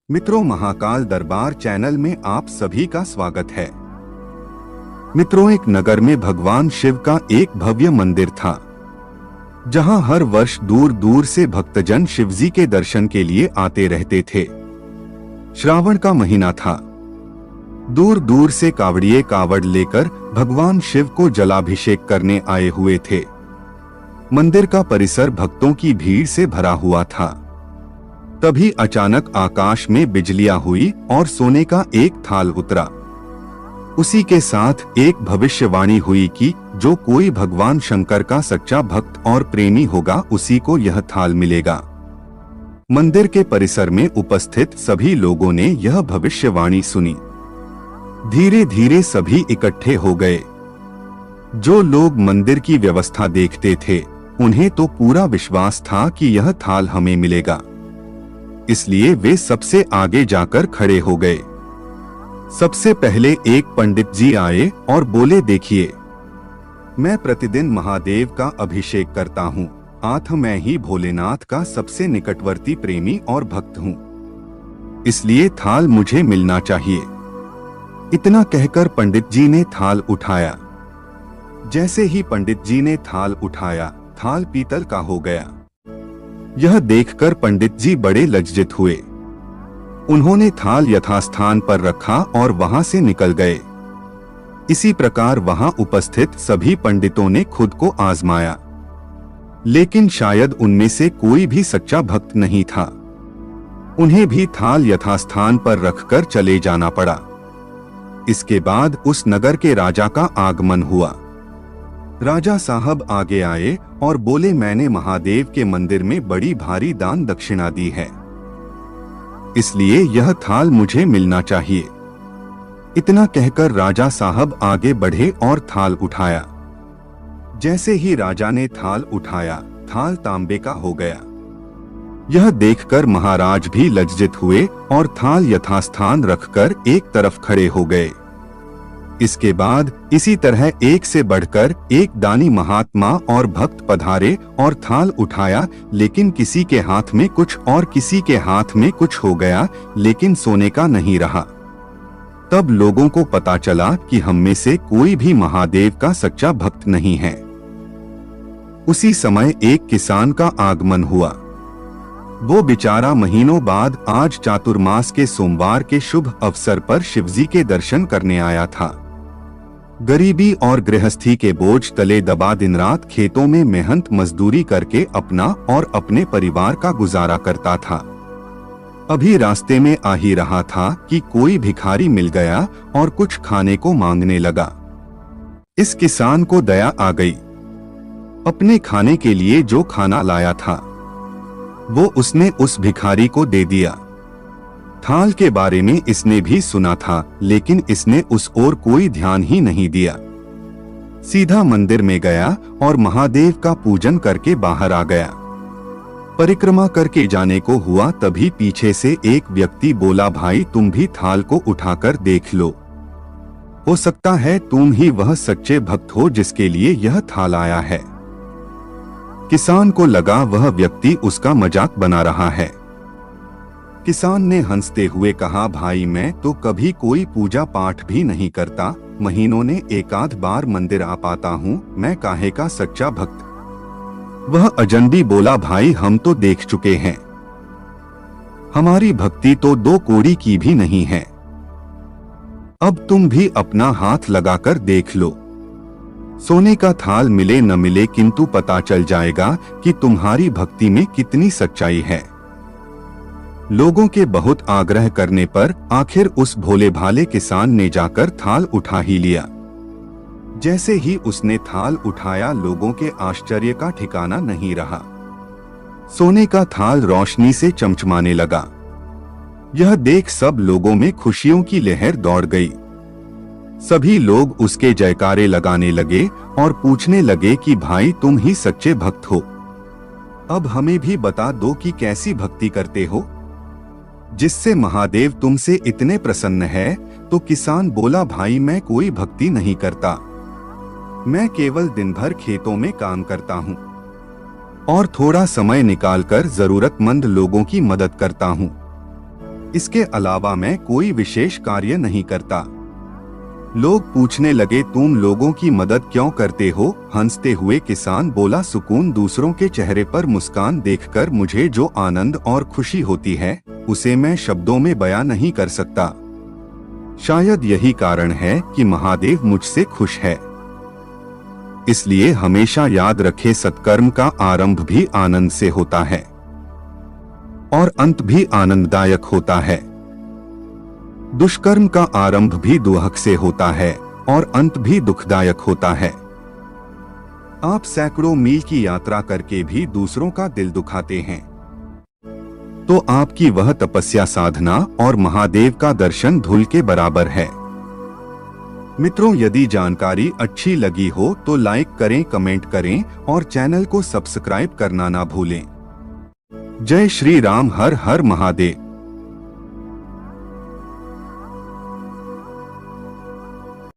मित्रों, महाकाल दरबार चैनल में आप सभी का स्वागत है। मित्रों, एक नगर में भगवान शिव का एक भव्य मंदिर था, जहां हर वर्ष दूर दूर से भक्तजन शिवजी के दर्शन के लिए आते रहते थे। श्रावण का महीना था। दूर दूर से कावड़िए कावड़ लेकर भगवान शिव को जलाभिषेक करने आए हुए थे। मंदिर का परिसर भक्तों की भीड़ से भरा हुआ था। तभी अचानक आकाश में बिजलियां हुई और सोने का एक थाल उतरा। उसी के साथ एक भविष्यवाणी हुई कि जो कोई भगवान शंकर का सच्चा भक्त और प्रेमी होगा, उसी को यह थाल मिलेगा। मंदिर के परिसर में उपस्थित सभी लोगों ने यह भविष्यवाणी सुनी। धीरे धीरे सभी इकट्ठे हो गए। जो लोग मंदिर की व्यवस्था देखते थे, उन्हें तो पूरा विश्वास था कि यह थाल हमें मिलेगा, इसलिए वे सबसे आगे जाकर खड़े हो गए। सबसे पहले एक पंडित जी आए और बोले, देखिए, मैं प्रतिदिन महादेव का अभिषेक करता हूँ। मैं ही भोलेनाथ का सबसे निकटवर्ती प्रेमी और भक्त हूँ, इसलिए थाल मुझे मिलना चाहिए। इतना कहकर पंडित जी ने थाल उठाया। जैसे ही पंडित जी ने थाल उठाया, थाल पीतल का हो गया। यह देखकर पंडित जी बड़े लज्जित हुए। उन्होंने थाल यथास्थान पर रखा और वहां से निकल गए। इसी प्रकार वहां उपस्थित सभी पंडितों ने खुद को आजमाया, लेकिन शायद उनमें से कोई भी सच्चा भक्त नहीं था। उन्हें भी थाल यथास्थान पर रखकर चले जाना पड़ा। इसके बाद उस नगर के राजा का आगमन हुआ। राजा साहब आगे आए और बोले, मैंने महादेव के मंदिर में बड़ी भारी दान दक्षिणा दी है, इसलिए यह थाल मुझे मिलना चाहिए। इतना कहकर राजा साहब आगे बढ़े और थाल उठाया। जैसे ही राजा ने थाल उठाया, थाल तांबे का हो गया। यह देखकर महाराज भी लज्जित हुए और थाल यथास्थान रखकर एक तरफ खड़े हो गए। इसके बाद इसी तरह एक से बढ़कर एक दानी महात्मा और भक्त पधारे और थाल उठाया, लेकिन किसी के हाथ में कुछ और किसी के हाथ में कुछ हो गया, लेकिन सोने का नहीं रहा। तब लोगों को पता चला कि हम में से कोई भी महादेव का सच्चा भक्त नहीं है। उसी समय एक किसान का आगमन हुआ। वो बेचारा महीनों बाद आज चातुर्मास के सोमवार के शुभ अवसर पर शिवजी के दर्शन करने आया था। गरीबी और गृहस्थी के बोझ तले दबा दिन रात खेतों में मेहनत मजदूरी करके अपना और अपने परिवार का गुजारा करता था। अभी रास्ते में आ ही रहा था कि कोई भिखारी मिल गया और कुछ खाने को मांगने लगा। इस किसान को दया आ गई। अपने खाने के लिए जो खाना लाया था, वो उसने उस भिखारी को दे दिया। थाल के बारे में इसने भी सुना था, लेकिन इसने उस ओर कोई ध्यान ही नहीं दिया। सीधा मंदिर में गया और महादेव का पूजन करके बाहर आ गया। परिक्रमा करके जाने को हुआ, तभी पीछे से एक व्यक्ति बोला, भाई तुम भी थाल को उठाकर देख लो, हो सकता है तुम ही वह सच्चे भक्त हो जिसके लिए यह थाल आया है। किसान को लगा वह व्यक्ति उसका मजाक बना रहा है। किसान ने हंसते हुए कहा, भाई मैं तो कभी कोई पूजा पाठ भी नहीं करता, महीनों ने एकाध बार मंदिर आ पाता हूँ, मैं काहे का सच्चा भक्त। वह अजनबी बोला, भाई हम तो देख चुके हैं, हमारी भक्ति तो दो कौड़ी की भी नहीं है। अब तुम भी अपना हाथ लगाकर देख लो, सोने का थाल मिले न मिले, किंतु पता चल जाएगा कि तुम्हारी भक्ति में कितनी सच्चाई है। लोगों के बहुत आग्रह करने पर आखिर उस भोले भाले किसान ने जाकर थाल उठा ही लिया। जैसे ही उसने थाल उठाया, लोगों के आश्चर्य का ठिकाना नहीं रहा। सोने का थाल रोशनी से चमचमाने लगा। यह देख सब लोगों में खुशियों की लहर दौड़ गई। सभी लोग उसके जयकारे लगाने लगे और पूछने लगे कि भाई तुम ही सच्चे भक्त हो, अब हमें भी बता दो कि कैसी भक्ति करते हो, जिससे महादेव तुमसे इतने प्रसन्न है। तो किसान बोला, भाई मैं कोई भक्ति नहीं करता, मैं केवल दिन भर खेतों में काम करता हूँ और थोड़ा समय निकालकर जरूरतमंद लोगों की मदद करता हूँ। इसके अलावा मैं कोई विशेष कार्य नहीं करता। लोग पूछने लगे, तुम लोगों की मदद क्यों करते हो? हंसते हुए किसान बोला, सुकून दूसरों के चेहरे पर मुस्कान देखकर मुझे जो आनंद और खुशी होती है उसे मैं शब्दों में बयां नहीं कर सकता। शायद यही कारण है कि महादेव मुझसे खुश है। इसलिए हमेशा याद रखे, सत्कर्म का आरंभ भी आनंद से होता है और अंत भी आनंददायक होता है। दुष्कर्म का आरंभ भी दुहक से होता है और अंत भी दुखदायक होता है। आप सैकड़ों मील की यात्रा करके भी दूसरों का दिल दुखाते हैं तो आपकी वह तपस्या, साधना और महादेव का दर्शन धूल के बराबर है। मित्रों, यदि जानकारी अच्छी लगी हो तो लाइक करें, कमेंट करें और चैनल को सब्सक्राइब करना ना भूलें। जय श्री राम। हर हर महादेव।